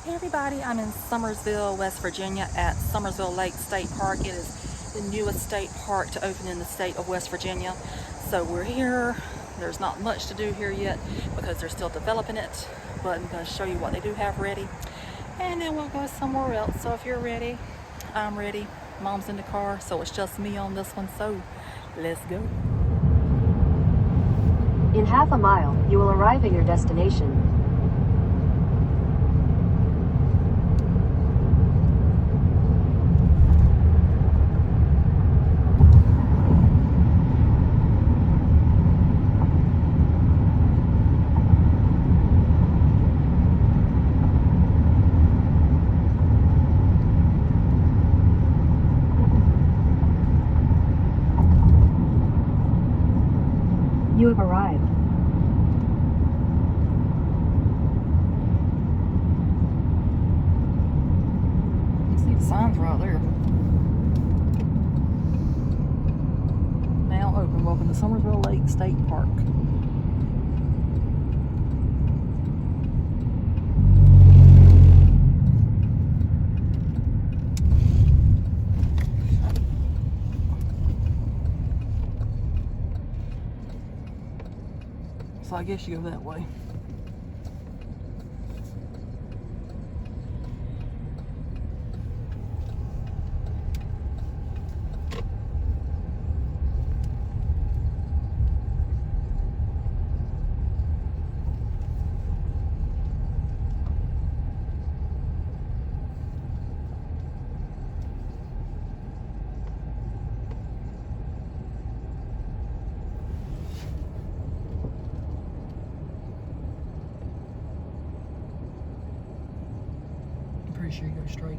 Hey everybody, I'm in Summersville, West Virginia at Summersville Lake State Park. It is the newest state park to open in the state of West Virginia. So we're here. There's not much to do here yet because they're still developing it, but I'm going to show you what they do have ready. And then we'll go somewhere else. So if you're ready, I'm ready. Mom's in the car, so it's just me on this one. So let's go. In half a mile, you will arrive at your destination. You have arrived. You see the signs right there. Now open. Welcome to Summersville Lake State Park. So I guess you go that way. Pretty sure you go straight.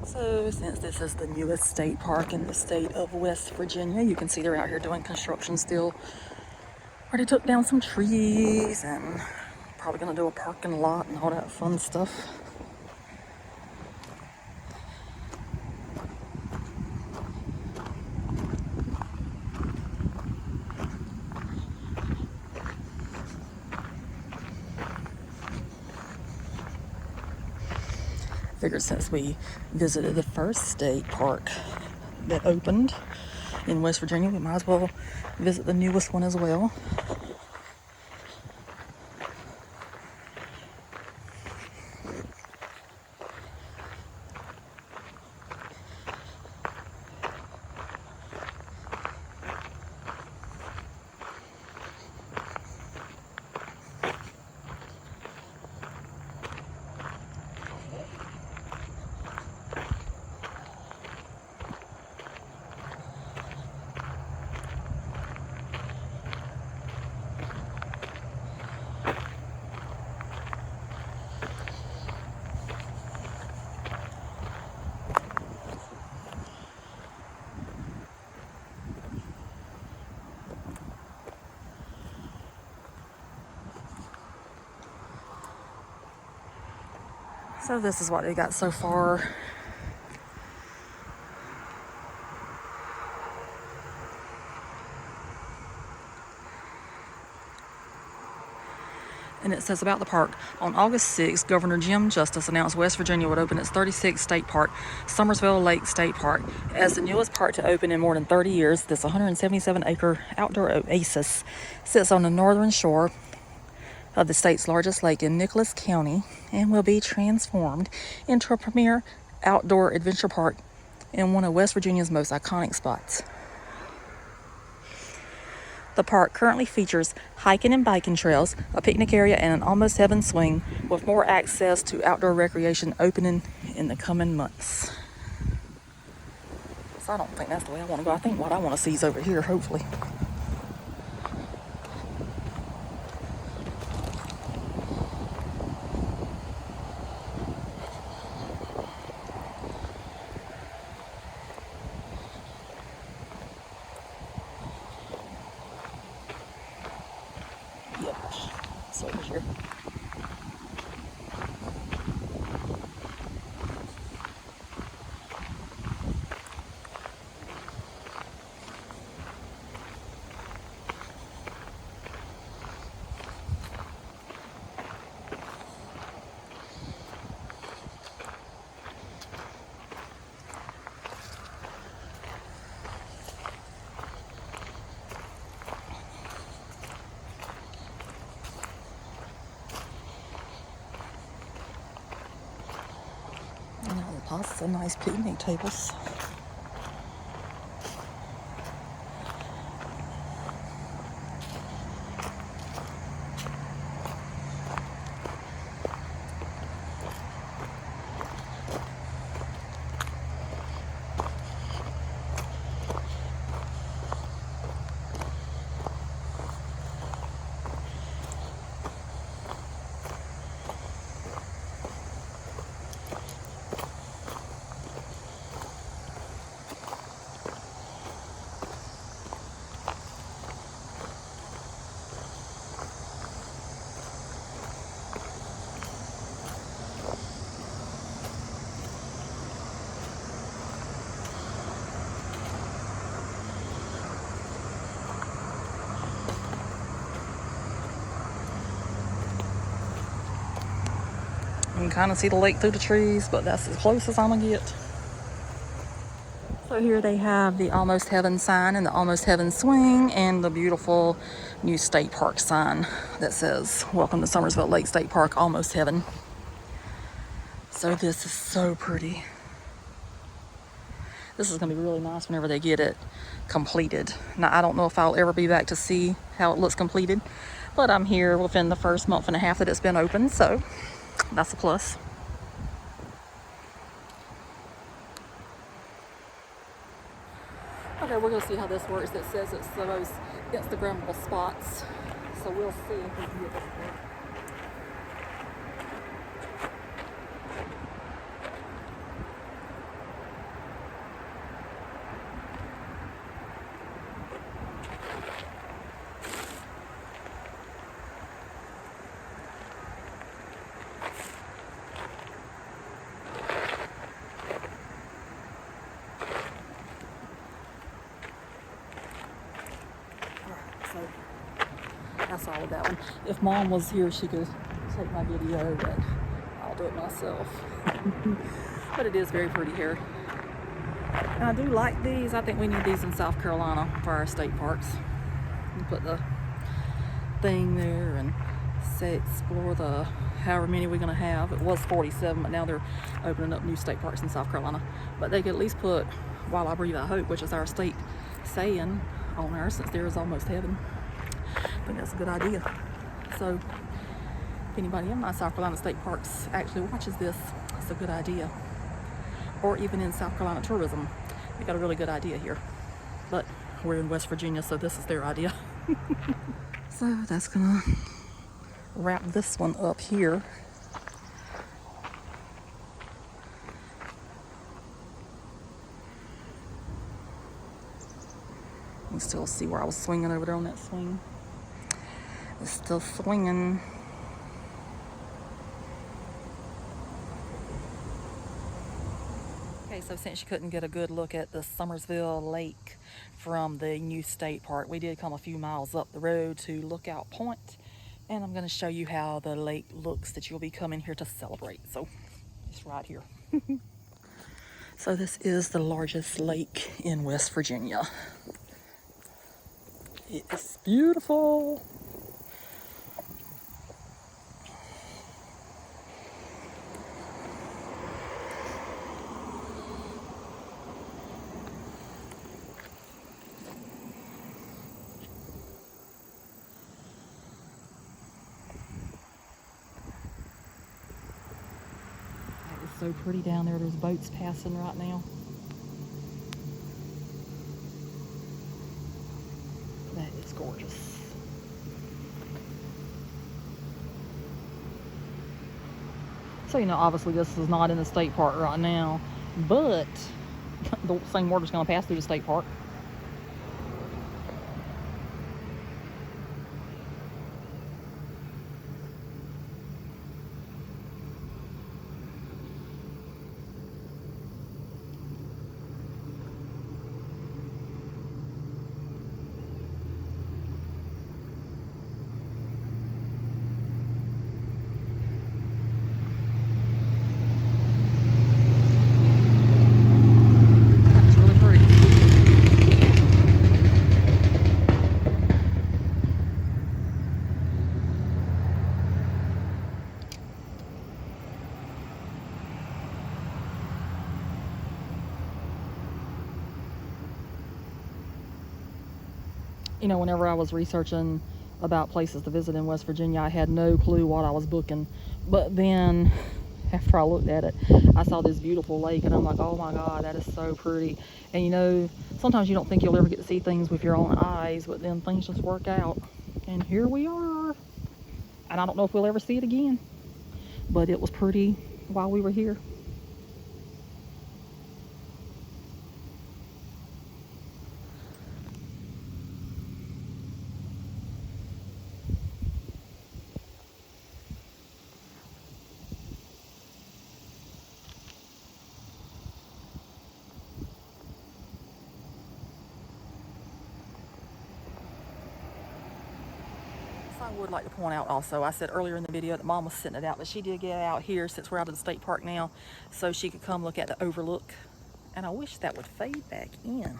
So since this is the newest state park in the state of West Virginia, you can see they're out here doing construction still. Already took down some trees and probably gonna do a parking lot and all that fun stuff. Figured since we visited the first state park that opened in West Virginia, we might as well visit the newest one as well. So this is what they got so far. And it says about the park, on August 6th, Governor Jim Justice announced West Virginia would open its 36th state park, Summersville Lake State Park. As the newest park to open in more than 30 years, this 177-acre outdoor oasis sits on the northern shore of the state's largest lake in Nicholas County and will be transformed into a premier outdoor adventure park in one of West Virginia's most iconic spots. The park currently features hiking and biking trails, a picnic area, and an almost heaven swing, with more access to outdoor recreation opening in the coming months. So I don't think that's the way I want to go. I think what I want to see is over here, hopefully. Yep, it's over here. Lots of nice picnic tables. You can kind of see the lake through the trees, but that's as close as I'm gonna get. So here they have the Almost Heaven sign and the Almost Heaven swing and the beautiful new state park sign that says, "Welcome to Summersville Lake State Park, Almost Heaven." So this is so pretty. This is gonna be really nice whenever they get it completed. Now, I don't know if I'll ever be back to see how it looks completed, but I'm here within the first month and a half that it's been open, so that's a plus. Okay, we're gonna see how this works. It says it's the most Instagrammable spots, so we'll see if we can get this work. So that's all of that one. If Mom was here, she could take my video, but I'll do it myself. But it is very pretty here. And I do like these. I think we need these in South Carolina for our state parks. You put the thing there and say explore the however many we're gonna have. It was 47, but now they're opening up new state parks in South Carolina. But they could at least put "While I Breathe I Hope," which is our state saying on there, since there is Almost Heaven. I think that's a good idea. So if anybody in my South Carolina state parks actually watches this, it's a good idea. Or even in South Carolina tourism, they got a really good idea here. But we're in West Virginia, so this is their idea. So that's gonna wrap this one up here. You can still see where I was swinging over there on that swing. It's still swinging. Okay, so since you couldn't get a good look at the Summersville Lake from the new state park, we did come a few miles up the road to Lookout Point, and I'm going to show you how the lake looks that you'll be coming here to celebrate. So it's right here. So this is the largest lake in West Virginia. It is beautiful. It's so pretty down there. There's boats passing right now. That is gorgeous. So, you know, obviously this is not in the state park right now, but the same water's going to pass through the state park. You know, whenever I was researching about places to visit in West Virginia, I had no clue what I was booking. But then, after I looked at it, I saw this beautiful lake, and I'm like, oh my God, that is so pretty. And you know, sometimes you don't think you'll ever get to see things with your own eyes, but then things just work out. And here we are. And I don't know if we'll ever see it again. But it was pretty while we were here. I would like to point out also, I said earlier in the video that Mom was sitting it out, but she did get out here since we're out of the state park now, so she could come look at the overlook. And I wish that would fade back in.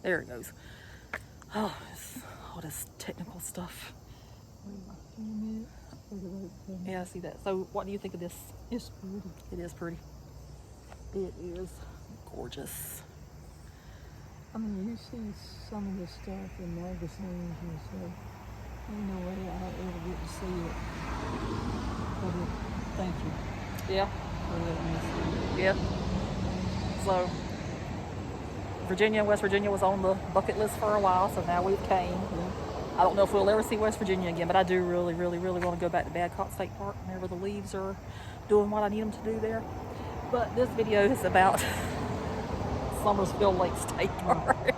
There it goes. Oh, all this technical stuff. Yeah, I see that. So what do you think of this? It's pretty. It is pretty. It is gorgeous. I mean, you see some of this stuff in magazines and stuff. Ain't no way I'll ever get to see it. But thank you Yeah. for letting me see it. Yeah. So Virginia, West Virginia was on the bucket list for a while, so now we've came. Yeah. I don't know if we'll ever see West Virginia again, but I do really, really, really want to go back to Badcock State Park whenever the leaves are doing what I need them to do there. But this video is about Summersville Lake State Park.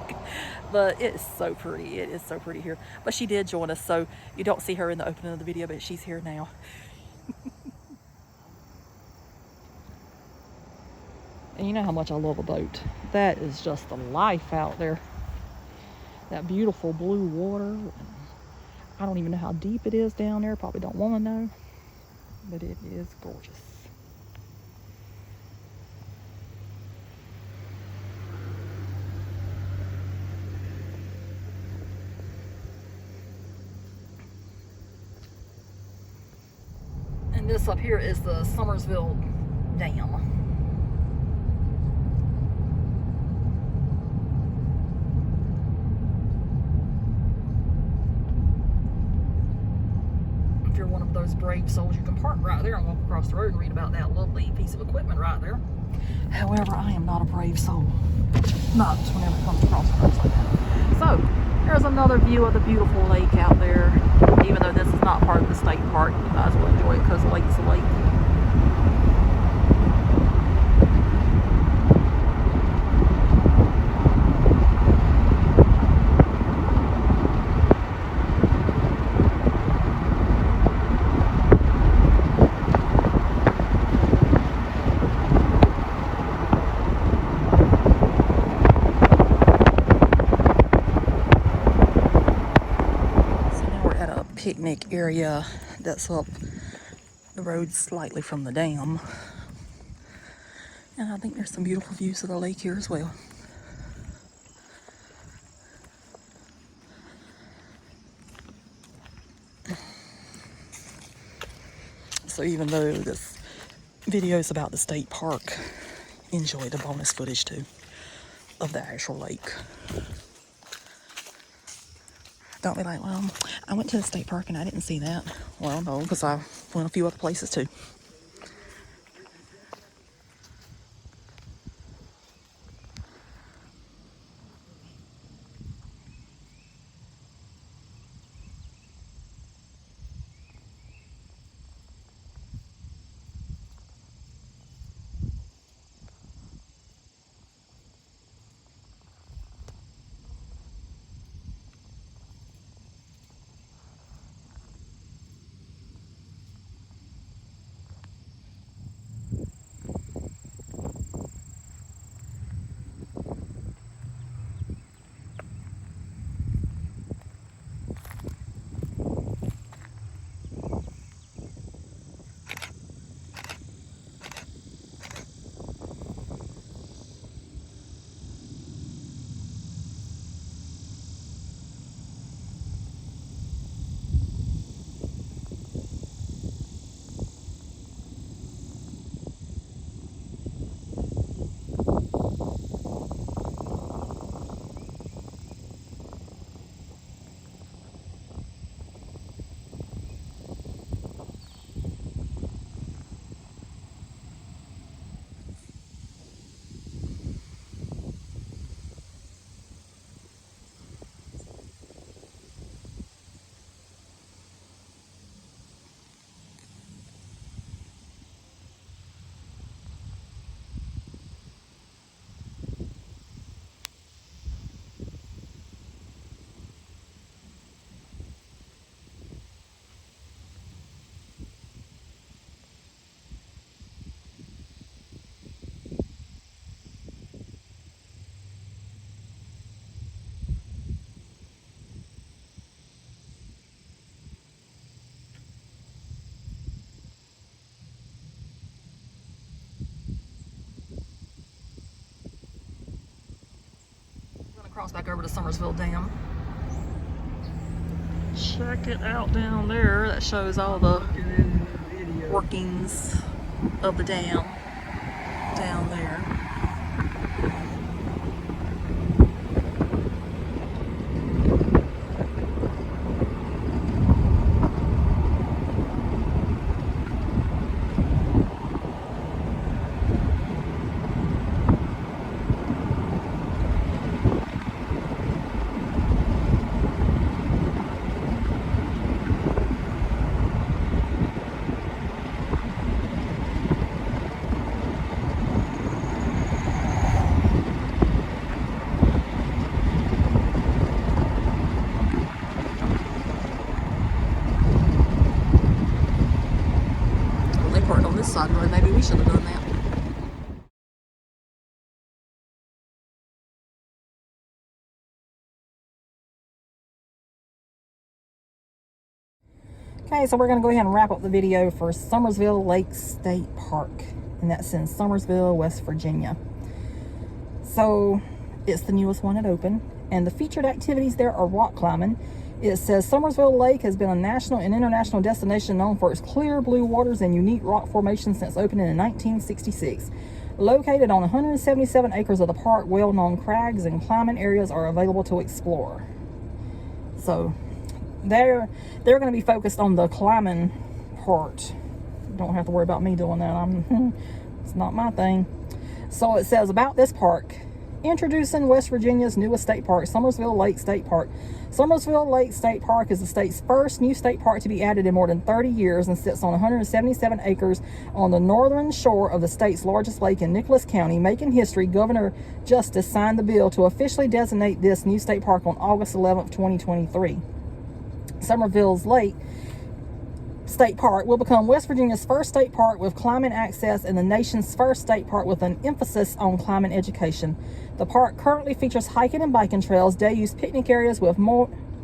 But it is so pretty. It is so pretty here. But she did join us, so you don't see her in the opening of the video, but she's here now. And you know how much I love a boat. That is just the life out there. That beautiful blue water. I don't even know how deep it is down there. Probably don't want to know. But it is gorgeous. And this up here is the Summersville Dam. If you're one of those brave souls, you can park right there and walk across the road and read about that lovely piece of equipment right there. However, I am not a brave soul. Not whenever it comes across the roads like that. So, there's another view of the beautiful lake out there. Even though this is not part of the state park, you guys will enjoy it because the lake's a lake. picnic area that's up the road slightly from the dam. And I think there's some beautiful views of the lake here as well. So even though this video is about the state park, enjoy the bonus footage too of the actual lake. Don't be like, well, I went to the state park and I didn't see that. Well, no, because I went a few other places too. Cross back over to Summersville Dam. Check it out down there. That shows all the workings of the dam down there. On this side road, maybe we should have done that. Okay, so we're going to go ahead and wrap up the video for Summersville Lake State Park, and that's in Summersville, West Virginia. So it's the newest one that opened, and the featured activities there are rock climbing. It says Summersville Lake has been a national and international destination known for its clear blue waters and unique rock formations since opening in 1966. Located on 177 acres of the park, well-known crags and climbing areas are available to explore. So they're going to be focused on the climbing part. Don't have to worry about me doing that. It's not my thing. So it says about this park. Introducing West Virginia's newest state park, Summersville Lake State Park. Summersville Lake State Park is the state's first new state park to be added in more than 30 years and sits on 177 acres on the northern shore of the state's largest lake in Nicholas County. Making history, Governor Justice signed the bill to officially designate this new state park on August 11th, 2023. Summersville Lake State Park will become West Virginia's first state park with climbing access and the nation's first state park with an emphasis on climbing education. The park currently features hiking and biking trails, day-use picnic areas with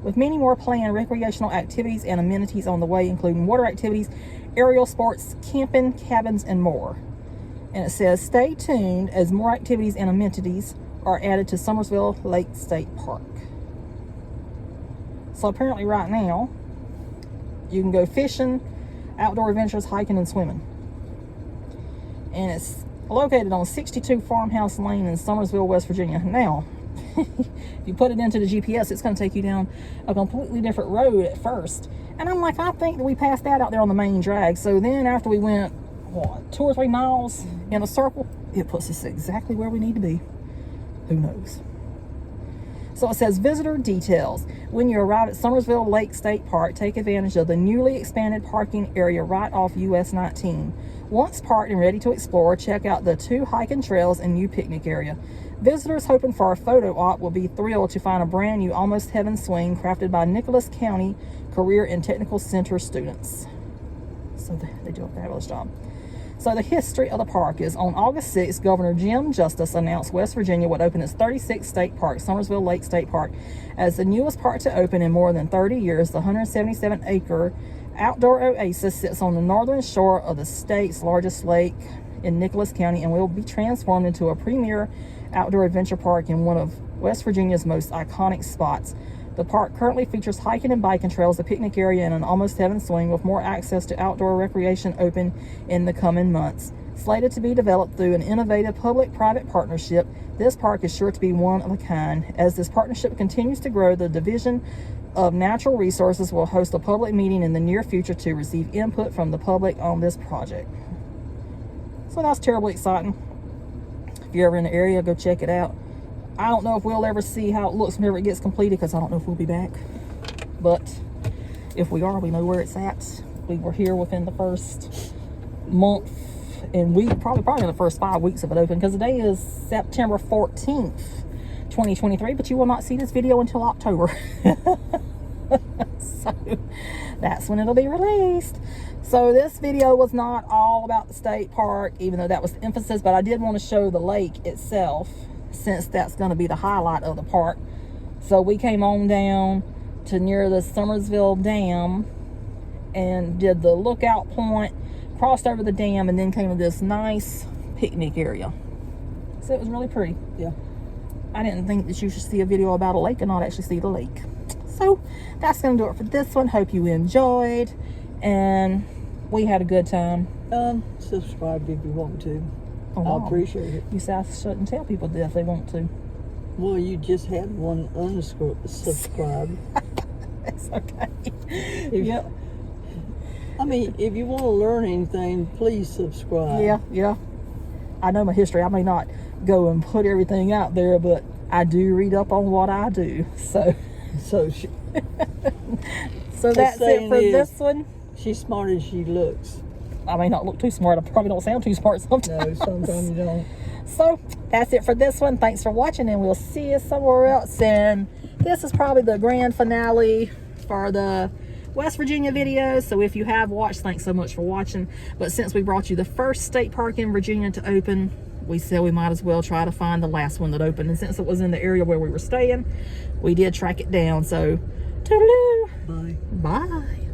with many more planned recreational activities and amenities on the way, including water activities, aerial sports, camping, cabins, and more. And it says, stay tuned as more activities and amenities are added to Summersville Lake State Park. So apparently right now, you can go fishing, outdoor adventures, hiking, and swimming. And it's located on 62 Farmhouse Lane in Summersville, West Virginia. Now, if you put it into the GPS, it's going to take you down a completely different road at first. And I'm like, I think that we passed that out there on the main drag. So then after we went, what, 2 or 3 miles in a circle, it puts us exactly where we need to be. Who knows? So it says, visitor details. When you arrive at Summersville Lake State Park, take advantage of the newly expanded parking area right off US 19. Once parked and ready to explore, check out the 2 hiking trails and new picnic area. Visitors hoping for a photo op will be thrilled to find a brand new Almost Heaven swing crafted by Nicholas County Career and Technical Center students. So they do a fabulous job. So the history of the park is, on August 6th, Governor Jim Justice announced West Virginia would open its 36th state park, Summersville Lake State Park, as the newest park to open in more than 30 years. The 177-acre outdoor oasis sits on the northern shore of the state's largest lake in Nicholas County and will be transformed into a premier outdoor adventure park in one of West Virginia's most iconic spots. The park currently features hiking and biking trails, a picnic area, and an Almost Heaven swing, with more access to outdoor recreation open in the coming months. Slated to be developed through an innovative public-private partnership, this park is sure to be one of a kind. As this partnership continues to grow, the Division of Natural Resources will host a public meeting in the near future to receive input from the public on this project. So that's terribly exciting. If you're ever in the area, go check it out. I don't know if we'll ever see how it looks whenever it gets completed, because I don't know if we'll be back. But if we are, we know where it's at. We were here within the first month and week, probably in the first 5 weeks of it open, because today is September 14th, 2023, but you will not see this video until October. So that's when it'll be released. So this video was not all about the state park, even though that was the emphasis, but I did want to show the lake itself, since that's going to be the highlight of the park. So we came on down to near the Summersville Dam and did the lookout point, crossed over the dam, and then came to this nice picnic area. So it was really pretty. Yeah. I didn't think that you should see a video about a lake and not actually see the lake. So that's going to do it for this one. Hope you enjoyed, and we had a good time. Subscribe if you want to. Oh, wow. I appreciate it. You say I shouldn't tell people that if they want to. Well, you just had one unsubscribe. It's okay. Yep. I mean, if you want to learn anything, please subscribe. Yeah. I know my history. I may not go and put everything out there, but I do read up on what I do. So So that's it for this one. She's smart as she looks. I may not look too smart. I probably don't sound too smart sometimes. No, sometimes you don't. So that's it for this one. Thanks for watching, and we'll see you somewhere else. And this is probably the grand finale for the West Virginia video. So if you have watched, thanks so much for watching. But since we brought you the first state park in Virginia to open, we said we might as well try to find the last one that opened. And since it was in the area where we were staying, we did track it down. So toodaloo. Bye. Bye.